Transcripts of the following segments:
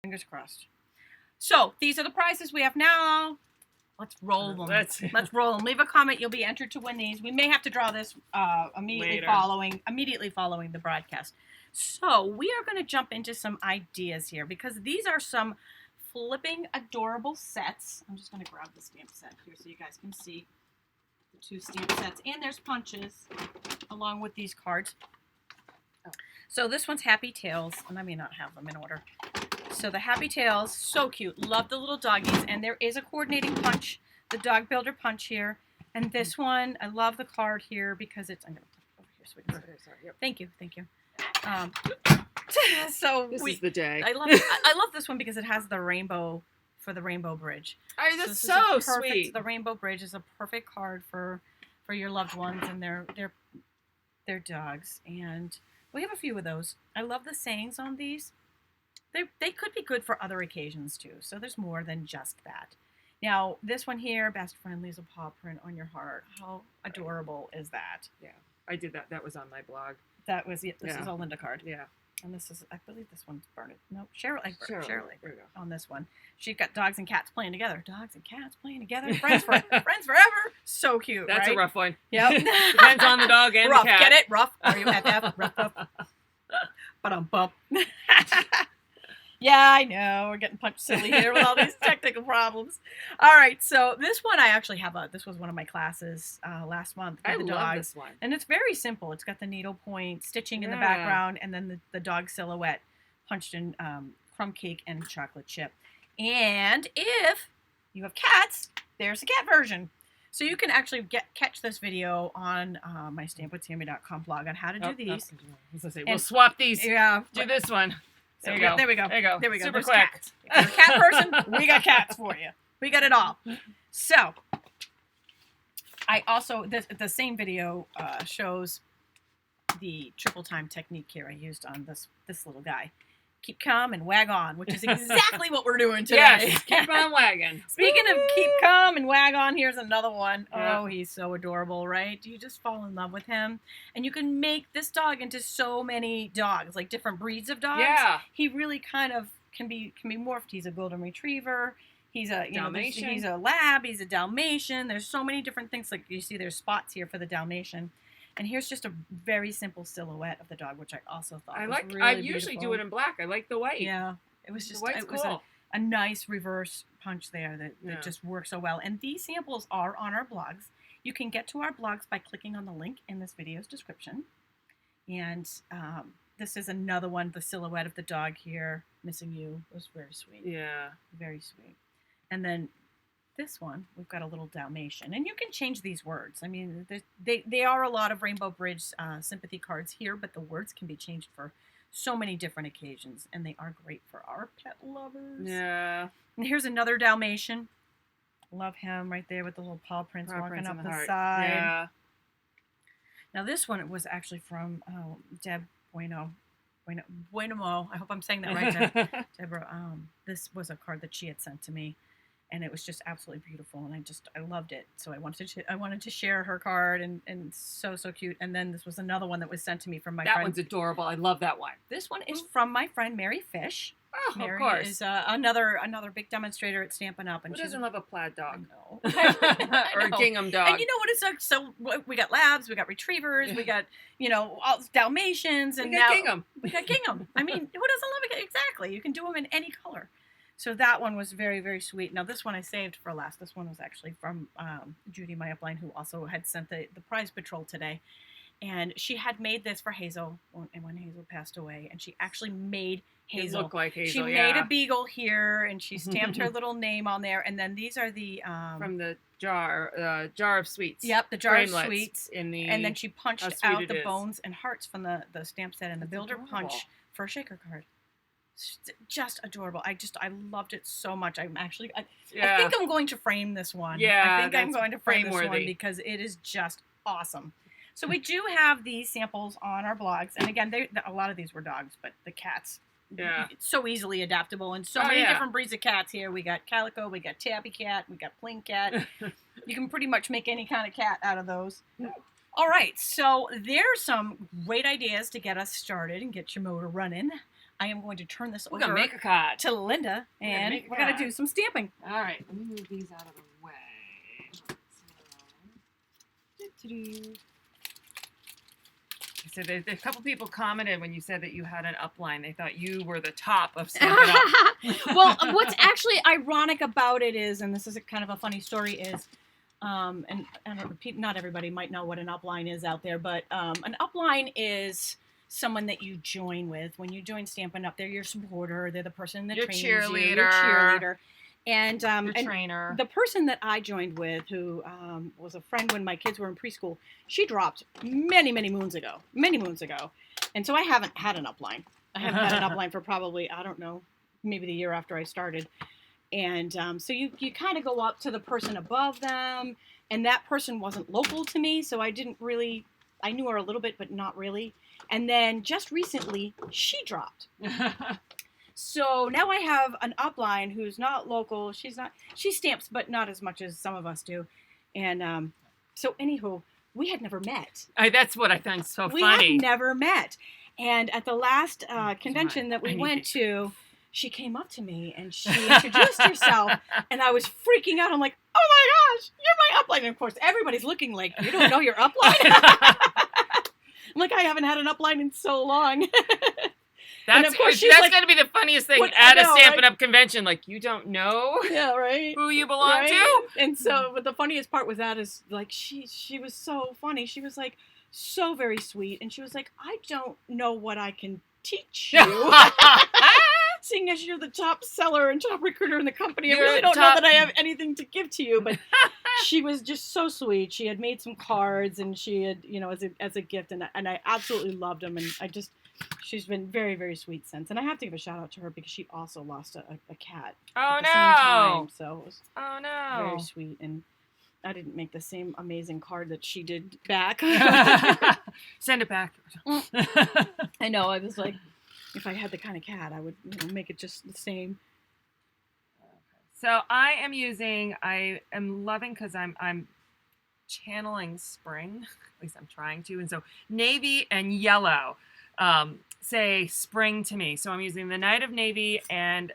Fingers crossed. So these are the prizes we have now. Let's roll them. Let's roll them. Leave a comment. You'll be entered to win these. We may have to draw this immediately following the broadcast. So we are going to jump into some ideas here because these are some flipping adorable sets. I'm just going to grab the stamp set here so you guys can see the 2 stamp sets. And there's punches along with these cards. So this one's Happy Tails, and I may not have them in order. So the Happy Tails, so cute. Love the little doggies, and there is a coordinating punch, the Dog Builder punch here. And this one, I love the card here because it's. I'm gonna put it over here so we can see. Sorry. Yep. Thank you. So this is the day. I love this one because it has the rainbow for the Rainbow Bridge. Oh, that's so sweet. The Rainbow Bridge is a perfect card for your loved ones and their dogs. And we have a few of those. I love the sayings on these. They could be good for other occasions too. So there's more than just that. Now this one here, best friend leaves a paw print on your heart. How adorable is that? Yeah, I did that. That was on my blog. That was it. This is a Linda card. Yeah. And this is, I believe this one's Bernard. No, Cheryl There Egbert we go. on this one. She's got dogs and cats playing together. Dogs and cats playing together. Friends forever. So cute, That's right? a rough one. Yep. Depends on the dog and rough. the cat. Get it? Rough. Are you FF? Rough. Bump. Yeah, I know. We're getting punched silly here with all these technical problems. All right, so this one I actually have this was one of my classes last month with the dogs. I love this one. And it's very simple. It's got the needlepoint stitching in the background and then the dog silhouette punched in crumb cake and chocolate chip. And if you have cats, there's a cat version. So you can actually catch this video on my stampwithtami.com blog on how to do these. I was gonna say, we'll swap these. Yeah. Do this one. So, there we go. There you go. There we go. Super There's quick. Cats. If you're a cat person, we got cats for you. We got it all. So, I also, the same video shows the triple time technique here I used on this little guy. Keep calm and wag on, which is exactly what we're doing today. Yes, keep on wagging. Speaking of keep calm and wag on, here's another one. Yeah. Oh, he's so adorable, right? You just fall in love with him. And you can make this dog into so many dogs, like different breeds of dogs. Yeah. He really kind of can be morphed. He's a golden retriever. He's a Dalmatian. He's a lab. He's a Dalmatian. There's so many different things. Like you see, there's spots here for the Dalmatian. And here's just a very simple silhouette of the dog, which I also thought was really I beautiful. usually do it in black. I like the white. Yeah, it was just it was cool. a nice reverse punch there that just works so well. And these samples are on our blogs. You can get to our blogs by clicking on the link in this video's description. And this is another one. The silhouette of the dog here, missing you, was very sweet. Yeah, very sweet. And then this one, we've got a little Dalmatian. And you can change these words. I mean, they are a lot of Rainbow Bridge sympathy cards here, but the words can be changed for so many different occasions. And they are great for our pet lovers. Yeah. And here's another Dalmatian. Love him right there with the little paw prints walking up the side. Yeah. Now this one was actually from Deb Bueno. I hope I'm saying that right, Deborah. This was a card that she had sent to me. And it was just absolutely beautiful, and I loved it. So I wanted to share her card, and so cute. And then this was another one that was sent to me from my friend. That one's adorable. I love that one. This one is from my friend Mary Fish. Oh, Mary of course. is another big demonstrator at Stampin' Up. And who doesn't love a plaid dog? I Or a know. gingham dog. And you know what it's like? So we got labs, we got retrievers, we got all Dalmatians, and we got gingham. We got gingham. I mean, who doesn't love it? Exactly. You can do them in any color. So that one was very, very sweet. Now this one I saved for last. This one was actually from Judy, my upline, who also had sent the prize patrol today. And she had made this for Hazel when Hazel passed away. And she actually made Hazel. It looked like Hazel, She made a beagle here, and she stamped her little name on there. And then these are the... from the jar of sweets. Yep, the jar of sweets. And then she punched out the bones and hearts from the stamp set and the builder punch for a shaker card. Just adorable. I loved it so much. I think I'm going to frame this one. Yeah, I think I'm going to frame this one worthy. because it is just awesome. So we do have these samples on our blogs, and again, a lot of these were dogs, but the cats, it's so easily adaptable, and so many different breeds of cats here. We got calico, we got tabby cat, we got plain cat. You can pretty much make any kind of cat out of those. All right, so there's some great ideas to get us started and get your motor running. I am going to turn this We're over gonna make a card. to Linda, and make a we're going to card. do some stamping. All right, let me move these out of the way. So there, a couple people commented when you said that you had an upline. They thought you were the top of Stampin' Up. Well, what's actually ironic about it is, and this is kind of a funny story, is, and I don't repeat, not everybody might know what an upline is out there, but an upline is someone that you join with. When you join Stampin' Up, they're your supporter. They're the person that Your trains cheerleader. you, your cheerleader. And, Your and trainer. the person that I joined with, who was a friend when my kids were in preschool, she dropped many moons ago. And so I haven't had an upline. I haven't had an upline for probably, I don't know, maybe the year after I started. And so you kind of go up to the person above them, and that person wasn't local to me, so I knew her a little bit, but not really. And then just recently, she dropped. So now I have an upline who's not local. She stamps, but not as much as some of us do. And so anywho, we had never met. That's what I find so We funny. had never met. And at the last convention that we went to, she came up to me and she introduced herself, and I was freaking out. I'm like, oh my gosh, you're my upline. And of course, everybody's looking like, you don't know your upline? I'm like, I haven't had an upline in so long. That's going to be the funniest thing at a Stampin' Up convention. Like, you don't know who you belong to? And so, but the funniest part with that is, like, she was so funny. She was, like, so very sweet. And she was like, I don't know what I can teach you. Seeing as you're the top seller and top recruiter in the company, I really don't know that I have anything to give to you. But she was just so sweet. She had made some cards, and she had, as a gift. And I absolutely loved them. And she's been very, very sweet since. And I have to give a shout out to her because she also lost a cat at the same time. So it was very sweet. And I didn't make the same amazing card that she did back. Send it back. I know. I was like, if I had the kind of cat, I would make it just the same. So I am loving, because I'm channeling spring. At least I'm trying to. And so navy and yellow say spring to me. So I'm using the Night of Navy and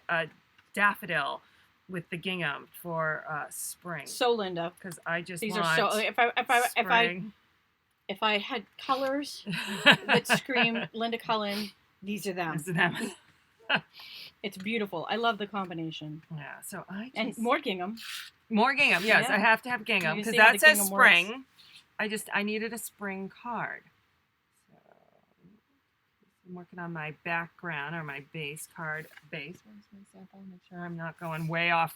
daffodil with the gingham for spring. So Linda, because I just these want are so. If I had colors that scream Linda Cullen, these are them. It's beautiful. I love the combination. Yeah. So and more gingham. More gingham. Yes, yeah. I have to have gingham because that says spring. Works. I needed a spring card. I'm working on my background or my base card base. Where's my sample? Make sure I'm not going way off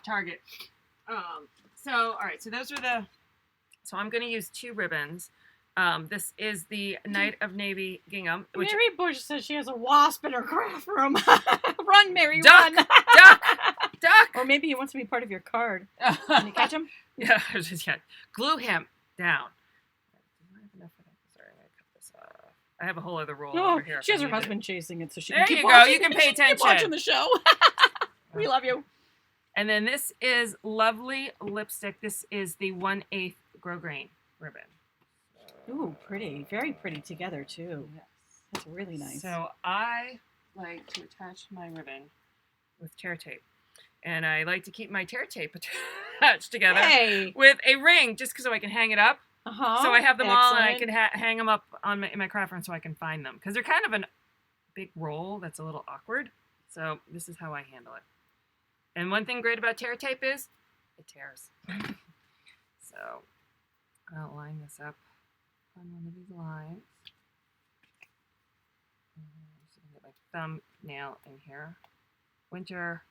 target. So all right, so those are so I'm going to use 2 ribbons. This is the Night of Navy gingham. Mary Bush says she has a wasp in her craft room. Run, Mary, duck, run. Duck. Or maybe he wants to be part of your card. Can you catch him? Yeah. Glue him down. I have a whole other roll over here. She has her husband chasing it, so she can there keep you watching. go. You can pay attention. Keep watching the show. We love you. And then this is lovely lipstick. This is the 1/8 grosgrain ribbon. Ooh, pretty. Very pretty together, too. Yes. That's really nice. So I like to attach my ribbon with tear tape. And I like to keep my tear tape attached together with a ring, just so I can hang it up. So I have them all, and I can hang them up in my craft room so I can find them. Because they're kind of a big roll that's a little awkward. So this is how I handle it. And one thing great about tear tape is it tears. So I'll line this up on one of these lines. I'm just going to get my thumbnail in here. Winter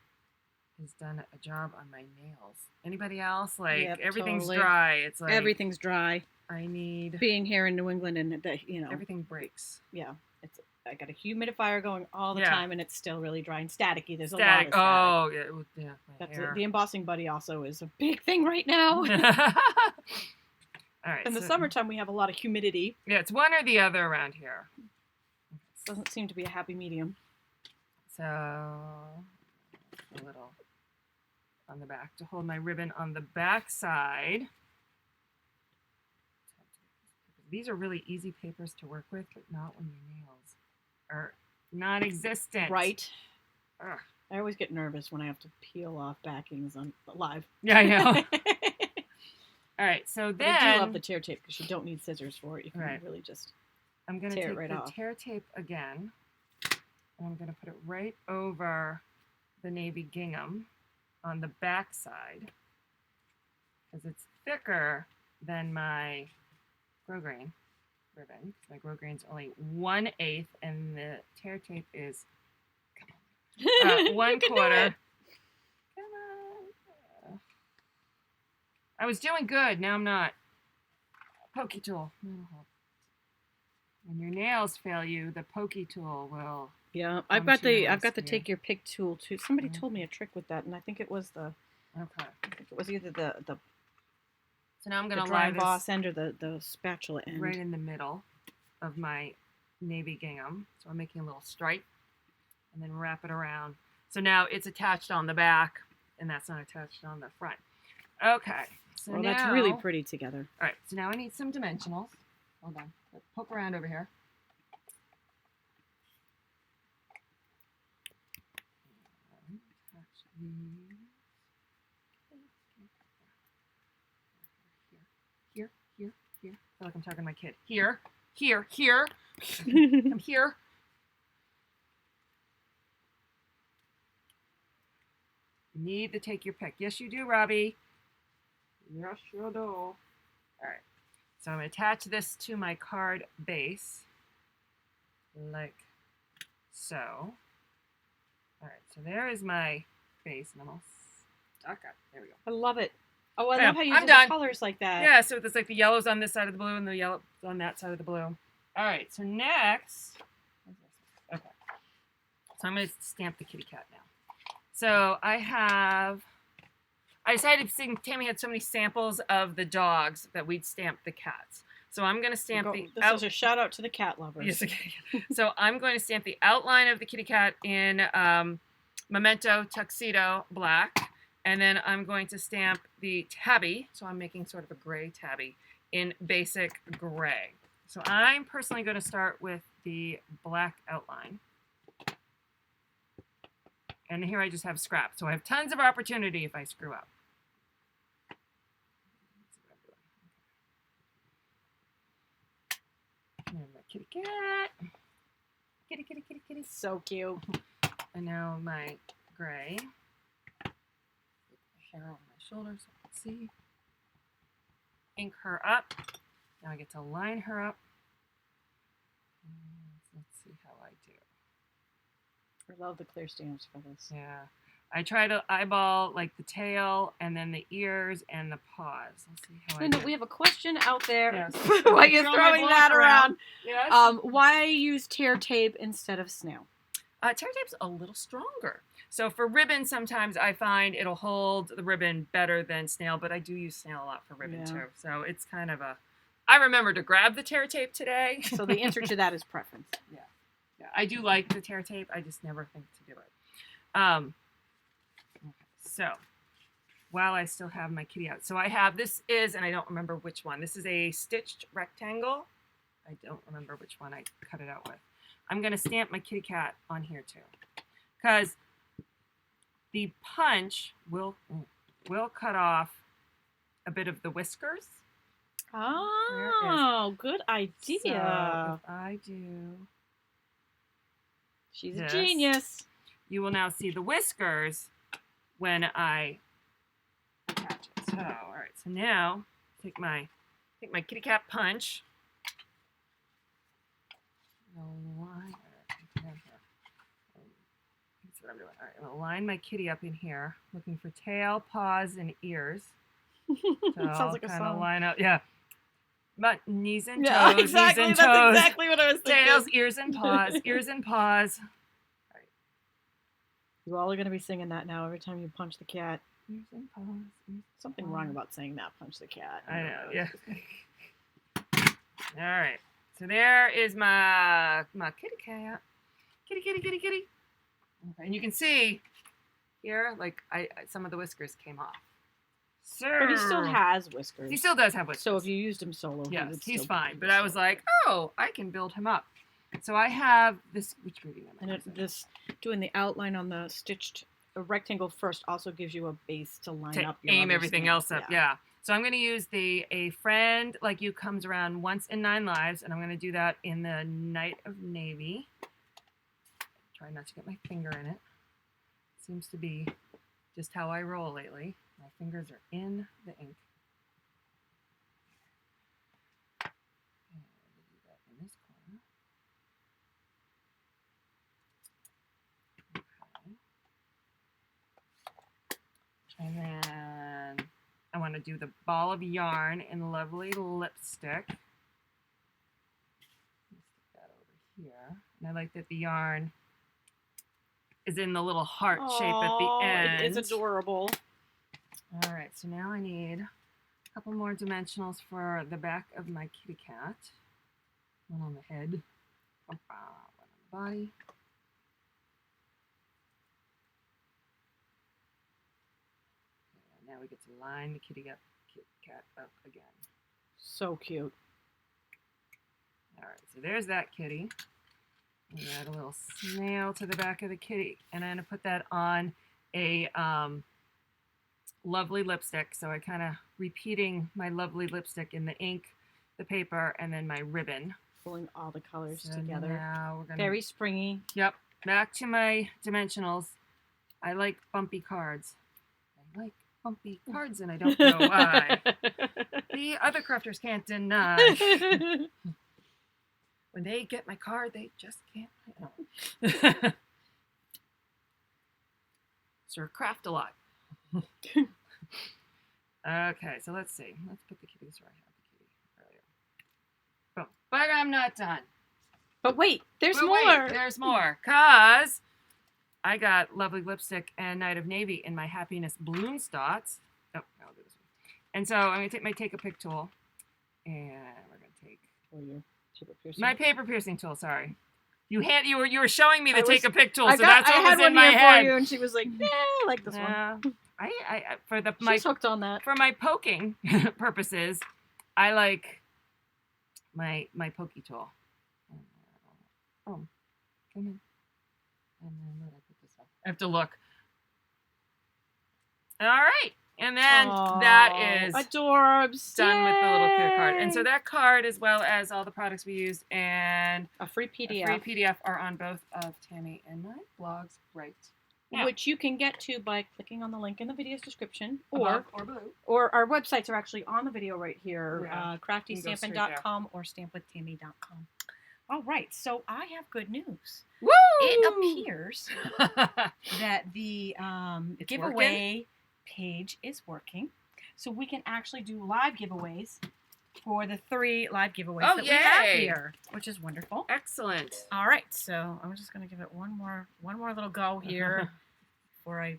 has done a job on my nails. Anybody else? Like, yep, everything's totally dry. It's like everything's dry. I need being here in New England, and everything breaks. Yeah, I got a humidifier going all the time, and it's still really dry and staticky. There's a lot of static. Oh yeah, That's the embossing buddy also is a big thing right now. All right. In the summertime, we have a lot of humidity. Yeah, it's one or the other around here. Doesn't seem to be a happy medium. So a little on the back to hold my ribbon on the back side. These are really easy papers to work with, but not when your nails are non-existent. Right. Ugh. I always get nervous when I have to peel off backings on live. Yeah, I know. All right, so then I do love the tear tape because you don't need scissors for it. You can really just I'm going to take right the off. tear tape again, and I'm going to put it right over the navy gingham on the back side because it's thicker than my grosgrain ribbon. My grosgrain's only 1/8, and the tear tape is 1/4. Come on. I was doing good. Now I'm not. Pokey tool. When your nails fail you, the pokey tool will. Yeah, I've got the take your pick tool too. Somebody told me a trick with that, and I think it was the. Okay. I think it was either the. So now I'm gonna dry emboss end or the spatula end. Right in the middle of my navy gingham. So I'm making a little stripe, and then wrap it around. So now it's attached on the back, and that's not attached on the front. Okay. So now, that's really pretty together. All right. So now I need some dimensionals. Hold on. Let's poke around over here. Attach these. Here. I feel like I'm talking to my kid. Here. I'm here. You need to take your pick. Yes, you do, Robbie. Yes, you do. All right. So I'm going to attach this to my card base, like so. All right. So there is my base, and I'm all stuck up. There we go. I love it. Oh, I love how you do the colors like that. Yeah, so there's like the yellows on this side of the blue and the yellow on that side of the blue. All right, so next, okay. So I'm going to stamp the kitty cat now. So I decided Tammy had so many samples of the dogs that we'd stamp the cats. So I'm going to stamp This is a shout out to the cat lovers. Yes, okay. So I'm going to stamp the outline of the kitty cat in Memento Tuxedo Black. And then I'm going to stamp the tabby, so I'm making sort of a gray tabby, in basic gray. So I'm personally going to start with the black outline. And here I just have scrap, so I have tons of opportunity if I screw up. And my kitty cat. Kitty. So cute. And now my gray. Hair over my shoulder so I can see. Ink her up. Now I get to line her up. Let's see how I do. I love the clear stamps for this. Yeah. I try to eyeball like the tail and then the ears and the paws. Let's see how I do. We have a question out there. Yes. While you're throwing that around. Yes. Why use tear tape instead of snail? Tear tape's a little stronger. So for ribbon, sometimes I find it'll hold the ribbon better than snail, but I do use snail a lot for ribbon too. So it's kind of a... I remember to grab the tear tape today. So the answer to that is preference. Yeah. I do like the tear tape. I just never think to do it. So while I still have my kitty out. So I have, this is, and I don't remember which one. This is a stitched rectangle. I don't remember which one I cut it out with. I'm going to stamp my kitty cat on here too. Because the punch will cut off a bit of the whiskers. Oh, good idea. So if I do... She's a genius. You will now see the whiskers when I attach it. So, all right. So now, take my kitty cat punch. That's what I'm doing. All right, I'm gonna line my kitty up in here, looking for tail, paws, and ears. So sounds like a song. Line up, yeah. But knees and toes, yeah, exactly. knees and toes. That's exactly what I was thinking. Tails, ears, and paws. Ears and paws. All right. You all are going to be singing that now every time you punch the cat. Ears and paws. Something wrong about saying that, punch the cat. I know, yeah. All right. So there is my kitty cat. Kitty. Okay, and you can see here, like, some of the whiskers came off. So, but he still has whiskers. He still does have whiskers. So if you used him solo, yes, he's fine. But I was like, oh, I can build him up. So I have this. Which gradient am I And this doing the outline on the stitched rectangle first also gives you a base to line up your aim everything else up. Yeah. So I'm going to use the A Friend Like You comes around once in 9 lives, and I'm going to do that in the Night of Navy. Try not to get my finger in it. Seems to be just how I roll lately. My fingers are in the ink. And we'll do that in this corner. Okay. And then I want to do the ball of yarn in lovely lipstick. Stick that over here. And I like that the yarn is in the little heart shape at the end. It is adorable. All right, so now I need a couple more dimensionals for the back of my kitty cat. One on the head, one on the body. And now we get to line the kitty cat up again. So cute. All right, so there's that kitty. We add a little snail to the back of the kitty, and I'm going to put that on a lovely lipstick. So I kind of repeating my lovely lipstick in the ink, the paper, and then my ribbon. Pulling all the colors together. Now we're gonna, very springy. Yep. Back to my dimensionals. I like bumpy cards. I like bumpy cards, and I don't know why. The other crafters can't deny. When they get my card, they just can't. So craft a lot. Okay, so let's see. Let's put the kitties where I have the kitty earlier. Boom. But I'm not done. But wait, there's more. Wait, there's more. Because I got lovely lipstick and Night of Navy in my Happiness Balloon Dots. Oh, I'll do this one. And so I'm going to take my Take a Pick tool. And we're going to take my paper piercing tool, sorry. You were showing me the Take a Pick tool, so that's what was in my head. For you, and she was like, "Yeah, I like this one." She's hooked on that. For my poking purposes, I like my pokey tool. Oh, come in. And then where did I put this one? I have to look. All right. And then that is adorbs. Done with the little kit card. And so that card, as well as all the products we used and a free PDF are on both of Tammy and my blogs right now. Which you can get to by clicking on the link in the video's description, or below. Or our websites are actually on the video right here, craftystampin.com or stampwithtami.com. All right, so I have good news. Woo! It appears that the giveaway page is working, so we can actually do live giveaways for the 3 live giveaways that we have here, which is wonderful. Excellent. All right, so I'm just going to give it one more little go here before I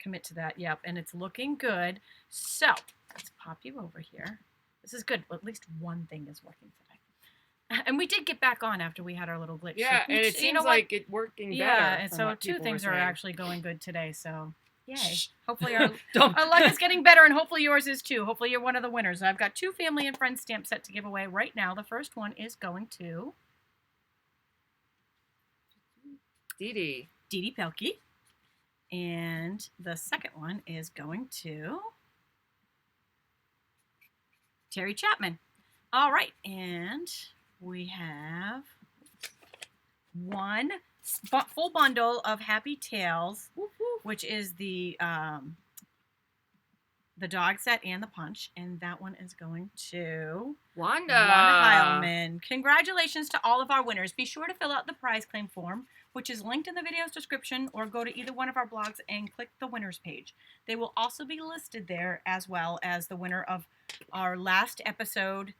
commit to that. Yep, and it's looking good. So let's pop you over here. This is good. At least one thing is working today. And we did get back on after we had our little glitch. Yeah, so, and it seems like it's working better. Yeah, and so 2 things are actually going good today, so yay. Hopefully our luck is getting better, and hopefully yours is too. Hopefully you're one of the winners. I've got 2 family and friends stamp set to give away right now. The first one is going to Dee Dee Pelkey. And the second one is going to Terry Chapman. All right, and we have 1 full bundle of Happy Tales, which is the dog set and the punch, and that one is going to Wanda Heilman. Congratulations to all of our winners. Be sure to fill out the prize claim form, which is linked in the video's description, or go to either one of our blogs and click the winners page. They will also be listed there, as well as the winner of our last episode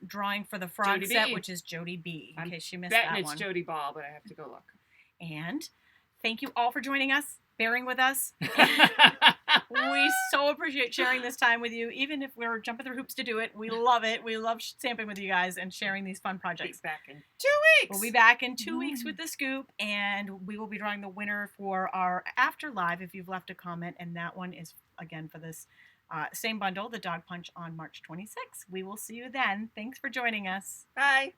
drawing for the frog set, which is Jody B. In case you missed that one. It's Jody Ball, but I have to go look. And thank you all for joining us, bearing with us. We so appreciate sharing this time with you, even if we're jumping through hoops to do it. We love it. We love stamping with you guys and sharing these fun projects. Back in 2 weeks. We'll be back in 2 weeks with the scoop, and we will be drawing the winner for our after live if you've left a comment, and that one is, again, for this same bundle, the Dog Punch, on March 26th. We will see you then. Thanks for joining us. Bye.